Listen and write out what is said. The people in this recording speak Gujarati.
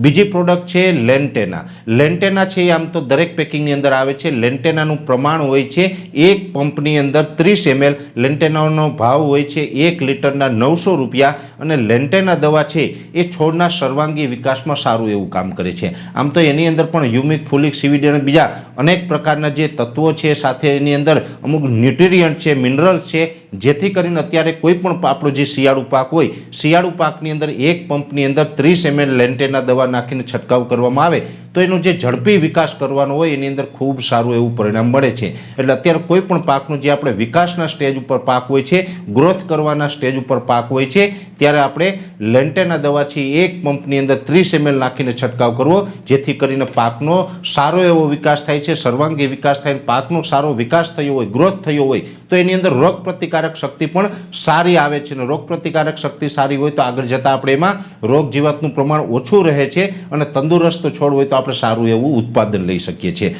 બીજી પ્રોડક્ટ છે લેન્ટેના। લેન્ટેના છે એ આમ તો દરેક પેકિંગની અંદર આવે છે। લેન્ટેનાનું પ્રમાણ હોય છે એક પંપની અંદર 30 ml। લેન્ટેનાનો ભાવ હોય છે 1 લીટરના 900 રૂપિયા। અને લેન્ટેના દવા છે એ છોડના સર્વાંગી વિકાસમાં સારું એવું કામ કરે છે। આમ તો એની અંદર પણ હ્યુમિક, ફોલિક, સીવીડી અને બીજા અનેક પ્રકારના જે તત્વો છે, સાથે એની અંદર અમુક ન્યુટ્રિયન્ટ છે, મિનરલ્સ છે, જેથી કરીને અત્યારે કોઈ પણ આપણો જે શિયાળુ પાક હોય, શિયાળુ પાકની અંદર એક પંપની અંદર 30 ml લેન્ટેના દવા નાખીને છંટકાવ કરવામાં આવે તો એનો જે ઝડપી વિકાસ કરવાનો હોય એની અંદર ખૂબ સારું એવું પરિણામ મળે છે। એટલે અત્યારે કોઈ પણ પાકનું જે આપણે વિકાસના સ્ટેજ ઉપર પાક હોય છે, ગ્રોથ કરવાના સ્ટેજ ઉપર પાક હોય છે, ત્યારે આપણે લેન્ટેના દવા છે એક પંપની અંદર 30 ml નાખીને છંટકાવ કરવો, જેથી કરીને પાકનો સારો એવો વિકાસ થાય છે, સર્વાંગી વિકાસ થાય, પાકનો સારો વિકાસ થયો હોય, ગ્રોથ થયો હોય તો એની અંદર રોગ પ્રતિકારક શક્તિ પણ સારી આવે છે। અને રોગ પ્રતિકારક શક્તિ સારી હોય તો આગળ જતાં આપણે એમાં રોગ જીવાતનું પ્રમાણ ઓછું રહે છે અને તંદુરસ્ત છોડ હોય તો આપણે સારું એવું ઉત્પાદન લઈ શકીએ છીએ।